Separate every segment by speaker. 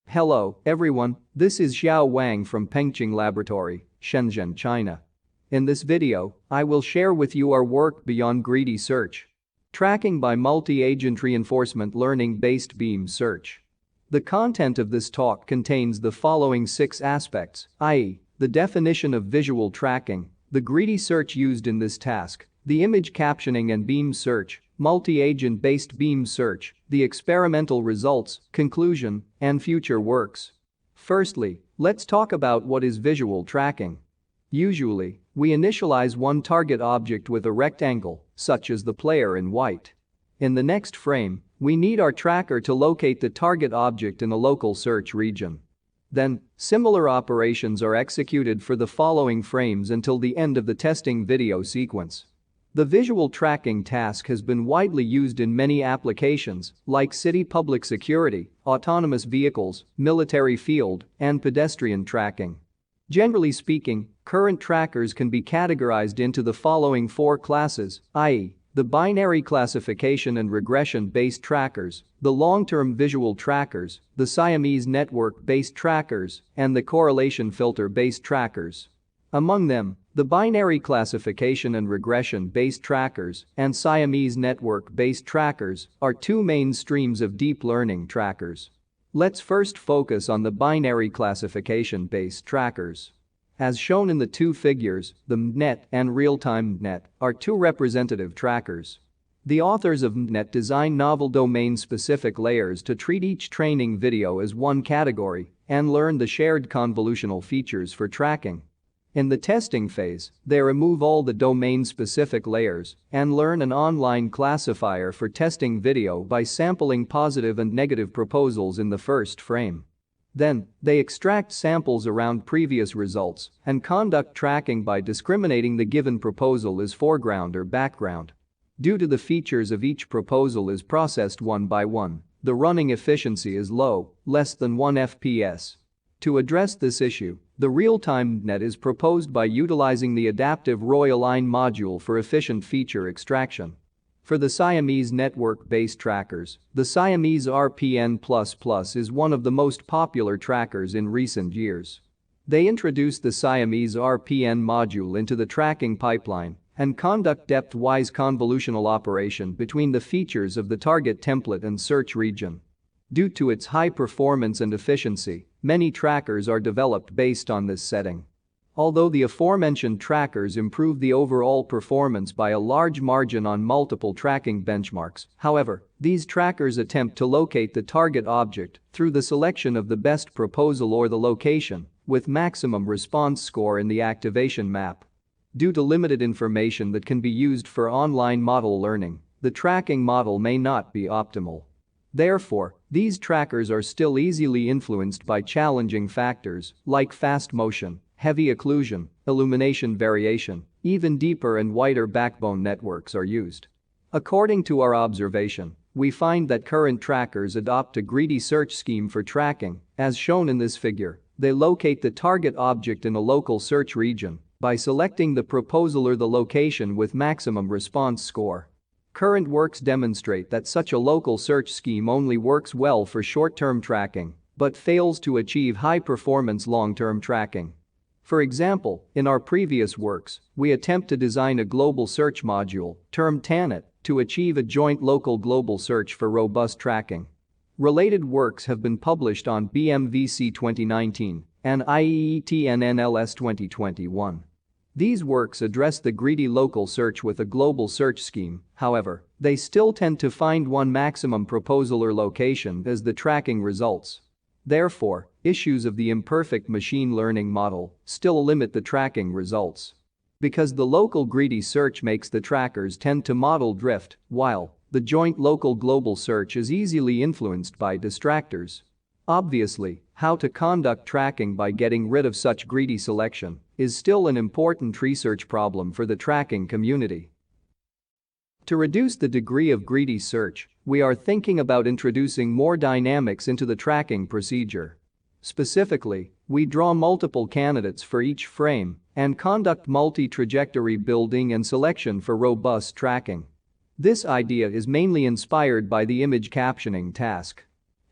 Speaker 1: Hello, everyone, this is Xiao Wang from Pengqing Laboratory, Shenzhen, China. In this video, I will share with you our work beyond greedy search. Tracking by multi-agent reinforcement learning-based beam search. The content of this talk contains the following 6 aspects, i.e., the definition of visual tracking, the greedy search used in this task, the image captioning and beam search, multi-agent based beam search, the experimental results, conclusion, and future works. Firstly, let's talk about what is visual tracking. Usually, we initialize one target object with a rectangle, such as the player in white. In the next frame, we need our tracker to locate the target object in a local search region. Then, similar operations are executed for the following frames until the end of the testing video sequence. The visual tracking task has been widely used in many applications, like city public security, autonomous vehicles, military field, and pedestrian tracking. Generally speaking, current trackers can be categorized into the following 4 classes, i.e., the binary classification and regression-based trackers, the long-term visual trackers, the Siamese network-based trackers, and the correlation filter-based trackers. Among them, the binary classification and regression-based trackers and Siamese network-based trackers are 2 main streams of deep learning trackers. Let's first focus on the binary classification-based trackers. As shown in the 2 figures, the MNET and real-time MNET are 2 representative trackers. The authors of MNET design novel domain-specific layers to treat each training video as one category and learn the shared convolutional features for tracking. In the testing phase, they remove all the domain-specific layers and learn an online classifier for testing video by sampling positive and negative proposals in the first frame. Then, they extract samples around previous results and conduct tracking by discriminating the given proposal as foreground or background. Due to the features of each proposal is processed one by one, the running efficiency is low, less than 1 FPS. To address this issue, the real-time MNET is proposed by utilizing the adaptive ROI-align module for efficient feature extraction. For the Siamese network-based trackers, the Siamese RPN++ is one of the most popular trackers in recent years. They introduce the Siamese RPN module into the tracking pipeline and conduct depth-wise convolutional operation between the features of the target template and search region. Due to its high performance and efficiency, many trackers are developed based on this setting. Although the aforementioned trackers improve the overall performance by a large margin on multiple tracking benchmarks, however, these trackers attempt to locate the target object through the selection of the best proposal or the location with maximum response score in the activation map. Due to limited information that can be used for online model learning, the tracking model may not be optimal. Therefore, these trackers are still easily influenced by challenging factors like fast motion, heavy occlusion, illumination variation, even deeper and wider backbone networks are used. According to our observation, we find that current trackers adopt a greedy search scheme for tracking, as shown in this figure. They locate the target object in a local search region by selecting the proposal or the location with maximum response score. Current works demonstrate that such a local search scheme only works well for short-term tracking, but fails to achieve high-performance long-term tracking. For example, in our previous works, we attempt to design a global search module, termed TANET, to achieve a joint local global search for robust tracking. Related works have been published on BMVC 2019 and IEETNNLS 2021. These works address the greedy local search with a global search scheme, however, they still tend to find one maximum proposal or location as the tracking results. Therefore, issues of the imperfect machine learning model still limit the tracking results. Because the local greedy search makes the trackers tend to model drift, while the joint local global search is easily influenced by distractors. Obviously, how to conduct tracking by getting rid of such greedy selection is still an important research problem for the tracking community. To reduce the degree of greedy search, we are thinking about introducing more dynamics into the tracking procedure. Specifically, we draw multiple candidates for each frame and conduct multi-trajectory building and selection for robust tracking. This idea is mainly inspired by the image captioning task.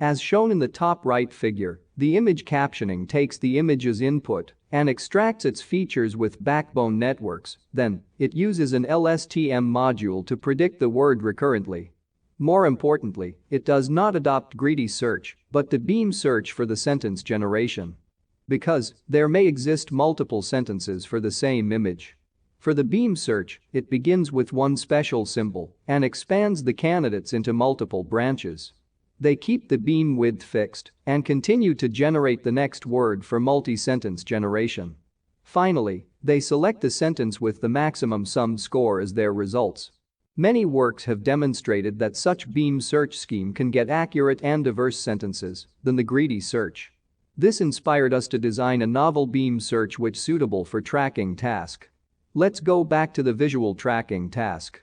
Speaker 1: As shown in the top right figure, the image captioning takes the image as input and extracts its features with backbone networks, then it uses an LSTM module to predict the word recurrently. More importantly, it does not adopt greedy search, but the beam search for the sentence generation. Because there may exist multiple sentences for the same image. For the beam search, it begins with one special symbol and expands the candidates into multiple branches. They keep the beam width fixed and continue to generate the next word for multi-sentence generation. Finally, they select the sentence with the maximum sum score as their results. Many works have demonstrated that such beam search scheme can get accurate and diverse sentences than the greedy search. This inspired us to design a novel beam search which suitable for tracking task. Let's go back to the visual tracking task.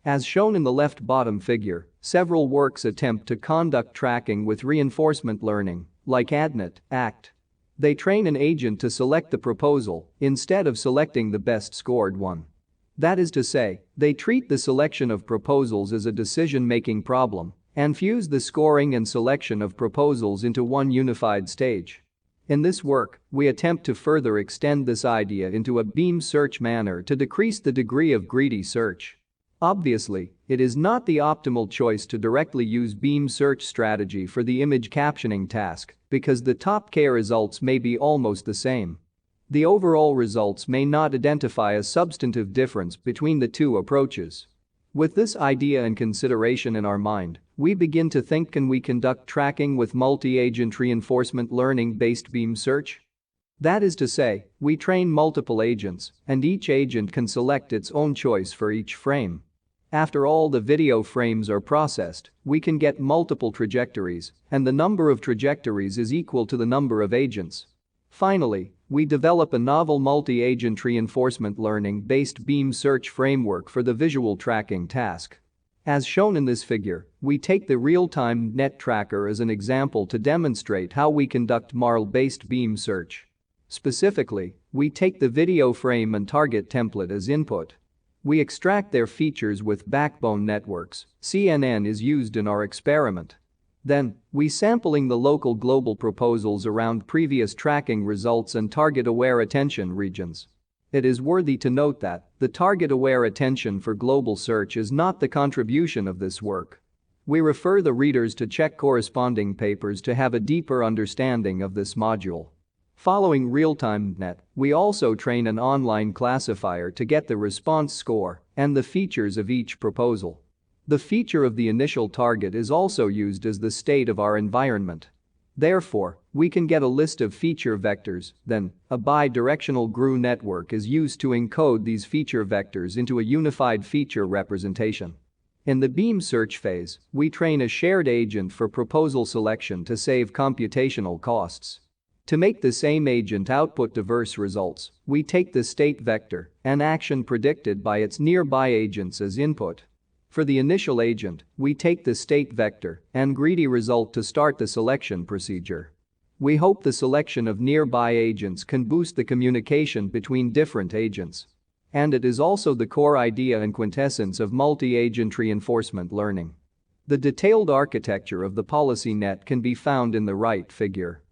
Speaker 1: As shown in the left bottom figure, several works attempt to conduct tracking with reinforcement learning, like ADNET, ACT. They train an agent to select the proposal instead of selecting the best scored one. That is to say, they treat the selection of proposals as a decision-making problem and fuse the scoring and selection of proposals into one unified stage. In this work, we attempt to further extend this idea into a beam search manner to decrease the degree of greedy search. Obviously, it is not the optimal choice to directly use beam search strategy for the image captioning task because the top-K results may be almost the same. The overall results may not identify a substantive difference between the two approaches. With this idea and consideration in our mind, we begin to think, can we conduct tracking with multi-agent reinforcement learning-based beam search? That is to say, we train multiple agents, and each agent can select its own choice for each frame. After all the video frames are processed, we can get multiple trajectories, and the number of trajectories is equal to the number of agents. Finally, we develop a novel multi-agent reinforcement learning-based beam search framework for the visual tracking task. As shown in this figure, we take the real-time net tracker as an example to demonstrate how we conduct MARL-based beam search. Specifically, we take the video frame and target template as input. We extract their features with backbone networks, CNN is used in our experiment. Then, we sampling the local global proposals around previous tracking results and target-aware attention regions. It is worthy to note that the target-aware attention for global search is not the contribution of this work. We refer the readers to check corresponding papers to have a deeper understanding of this module. Following real-time net, we also train an online classifier to get the response score and the features of each proposal. The feature of the initial target is also used as the state of our environment. Therefore, we can get a list of feature vectors, then a bidirectional GRU network is used to encode these feature vectors into a unified feature representation. In the beam search phase, we train a shared agent for proposal selection to save computational costs. To make the same agent output diverse results, we take the state vector and action predicted by its nearby agents as input. For the initial agent, we take the state vector and greedy result to start the selection procedure. We hope the selection of nearby agents can boost the communication between different agents. And it is also the core idea and quintessence of multi-agent reinforcement learning. The detailed architecture of the policy net can be found in the right figure.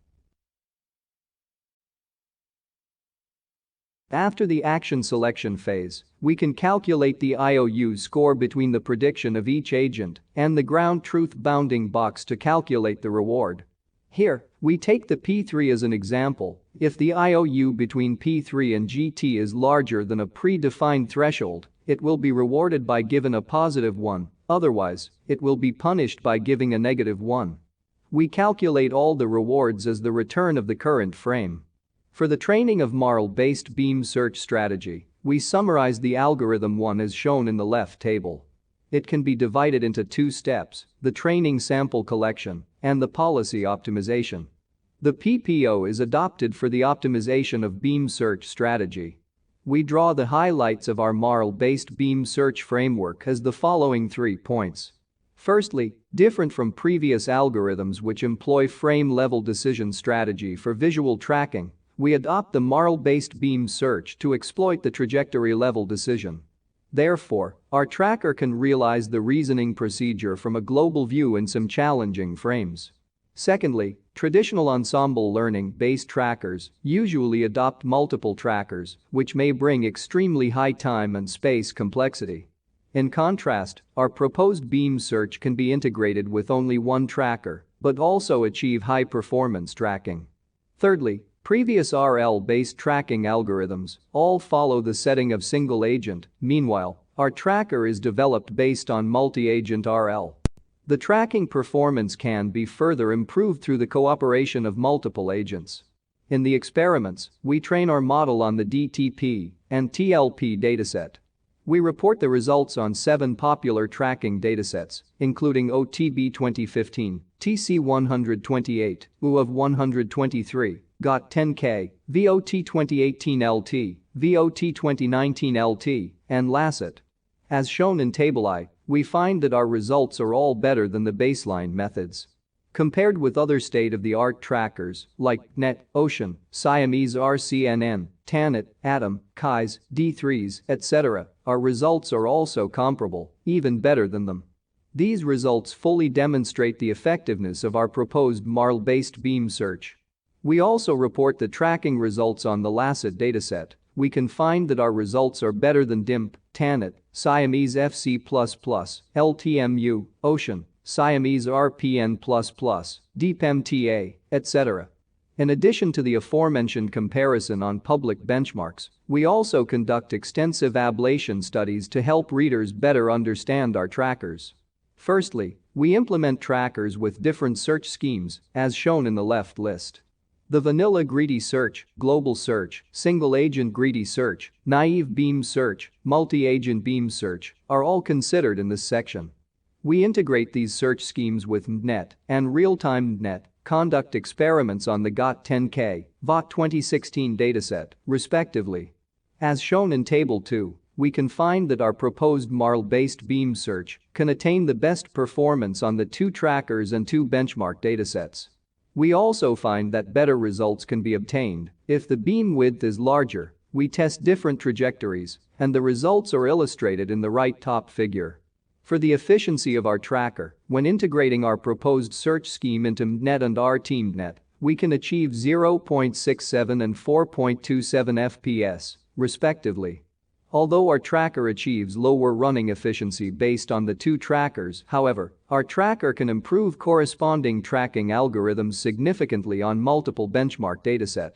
Speaker 1: After the action selection phase, we can calculate the IOU score between the prediction of each agent and the ground truth bounding box to calculate the reward. Here, we take the P3 as an example. If the IOU between P3 and GT is larger than a predefined threshold, it will be rewarded by given a positive 1, otherwise, it will be punished by giving a negative 1. We calculate all the rewards as the return of the current frame. For the training of MARL-based beam search strategy, we summarize the algorithm 1 as shown in the left table. It can be divided into two steps, the training sample collection and the policy optimization. The PPO is adopted for the optimization of beam search strategy. We draw the highlights of our MARL-based beam search framework as the following 3 points. Firstly, different from previous algorithms which employ frame-level decision strategy for visual tracking, we adopt the MARL-based beam search to exploit the trajectory-level decision. Therefore, our tracker can realize the reasoning procedure from a global view in some challenging frames. Secondly, traditional ensemble learning-based trackers usually adopt multiple trackers, which may bring extremely high time and space complexity. In contrast, our proposed beam search can be integrated with only one tracker, but also achieve high-performance tracking. Thirdly, previous RL-based tracking algorithms all follow the setting of single agent. Meanwhile, our tracker is developed based on multi-agent RL. The tracking performance can be further improved through the cooperation of multiple agents. In the experiments, we train our model on the DTP and TLP dataset. We report the results on 7 popular tracking datasets, including OTB 2015, TC128, UAV 123, GOT 10K, VOT 2018 LT, VOT 2019 LT, and LACET. As shown in Table I, we find that our results are all better than the baseline methods. Compared with other state-of-the-art trackers like NET, Ocean, Siamese RCNN, TANET, Atom, KAIS, D3s, etc., our results are also comparable, even better than them. These results fully demonstrate the effectiveness of our proposed MARL-based beam search. We also report the tracking results on the LACET dataset. We can find that our results are better than DIMP, TANET, Siamese FC++, LTMU, Ocean, Siamese RPN++, DeepMTA, etc. In addition to the aforementioned comparison on public benchmarks, we also conduct extensive ablation studies to help readers better understand our trackers. Firstly, we implement trackers with different search schemes, as shown in the left list. The vanilla greedy search, global search, single-agent greedy search, naive beam search, multi-agent beam search are all considered in this section. We integrate these search schemes with MNET and real-time MNET, conduct experiments on the GOT 10K, VOT 2016 dataset, respectively. As shown in Table 2, we can find that our proposed MARL-based beam search can attain the best performance on the 2 trackers and 2 benchmark datasets. We also find that better results can be obtained if the beam width is larger. We test different trajectories, and the results are illustrated in the right top figure. For the efficiency of our tracker, when integrating our proposed search scheme into MNET and RTMNET, we can achieve 0.67 and 4.27 FPS, respectively. Although our tracker achieves lower running efficiency based on the 2 trackers, however, our tracker can improve corresponding tracking algorithms significantly on multiple benchmark dataset.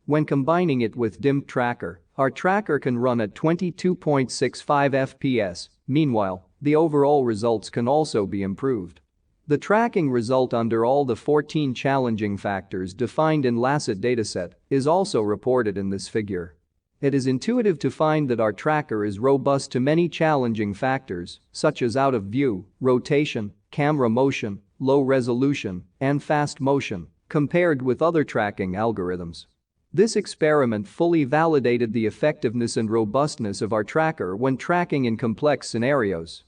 Speaker 1: When combining it with DIMP tracker, our tracker can run at 22.65 FPS. Meanwhile, the overall results can also be improved. The tracking result under all the 14 challenging factors defined in LACET dataset is also reported in this figure. It is intuitive to find that our tracker is robust to many challenging factors, such as out of view, rotation, camera motion, low resolution, and fast motion, compared with other tracking algorithms. This experiment fully validated the effectiveness and robustness of our tracker when tracking in complex scenarios.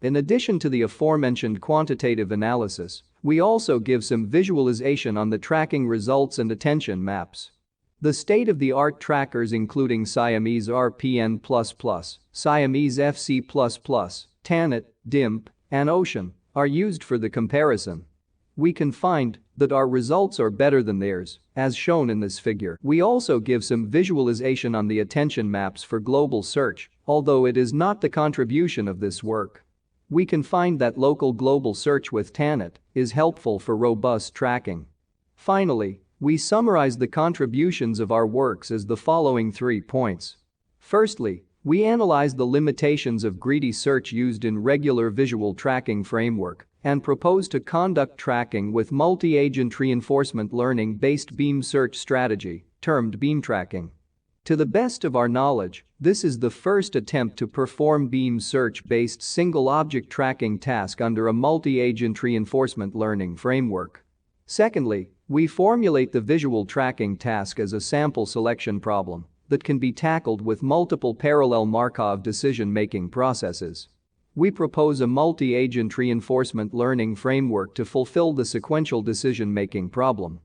Speaker 1: In addition to the aforementioned quantitative analysis, we also give some visualization on the tracking results and attention maps. The state-of-the-art trackers including Siamese RPN++, Siamese FC++, TANET, DIMP, and Ocean are used for the comparison. We can find that our results are better than theirs, as shown in this figure. We also give some visualization on the attention maps for global search, although it is not the contribution of this work. We can find that local global search with TANET is helpful for robust tracking. Finally, we summarize the contributions of our works as the following 3 points. Firstly, we analyze the limitations of greedy search used in regular visual tracking framework and propose to conduct tracking with multi-agent reinforcement learning-based beam search strategy, termed beam tracking. To the best of our knowledge, this is the first attempt to perform beam search-based single-object tracking task under a multi-agent reinforcement learning framework. Secondly, we formulate the visual tracking task as a sample selection problem that can be tackled with multiple parallel Markov decision-making processes. We propose a multi-agent reinforcement learning framework to fulfill the sequential decision-making problem.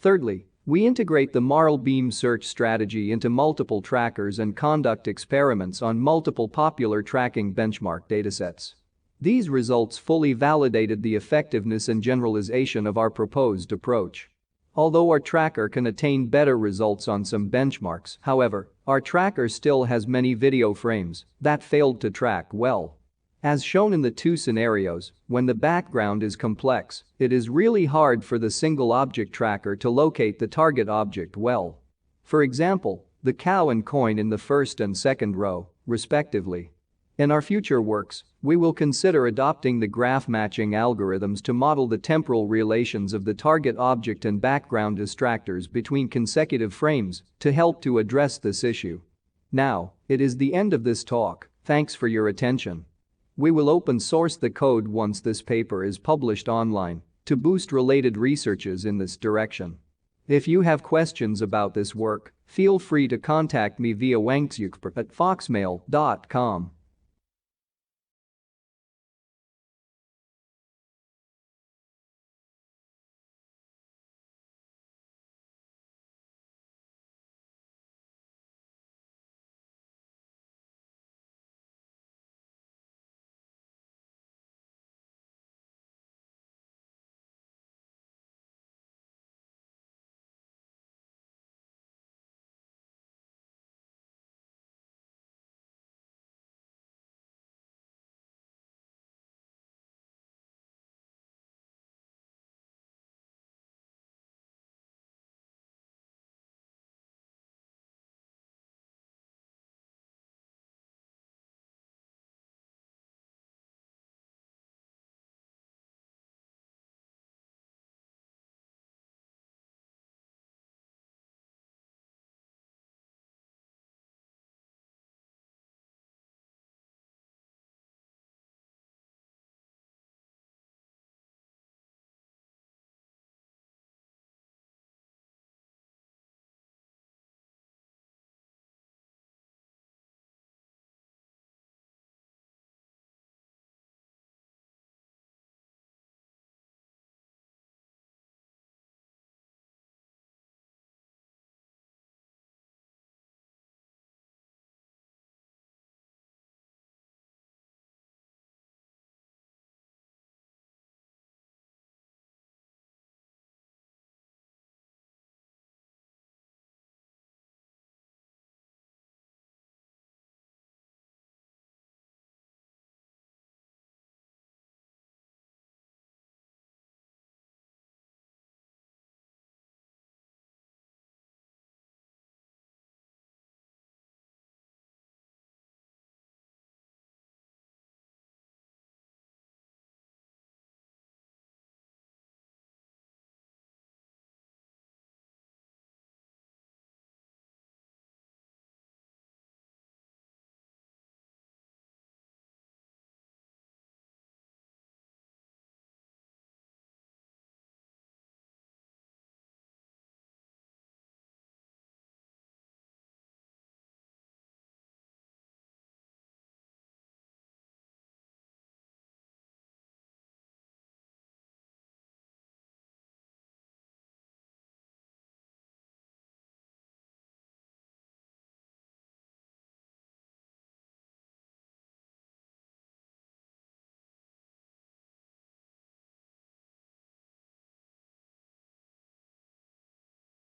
Speaker 1: Thirdly, we integrate the MARL beam search strategy into multiple trackers and conduct experiments on multiple popular tracking benchmark datasets. These results fully validated the effectiveness and generalization of our proposed approach. Although our tracker can attain better results on some benchmarks, however, our tracker still has many video frames that failed to track well. As shown in the two scenarios, when the background is complex, it is really hard for the single object tracker to locate the target object well. For example, the cow and coin in the first and second row, respectively. In our future works, we will consider adopting the graph matching algorithms to model the temporal relations of the target object and background distractors between consecutive frames to help to address this issue. Now, it is the end of this talk. Thanks for your attention. We will open source the code once this paper is published online to boost related researches in this direction. If you have questions about this work, feel free to contact me via wangxuk@foxmail.com.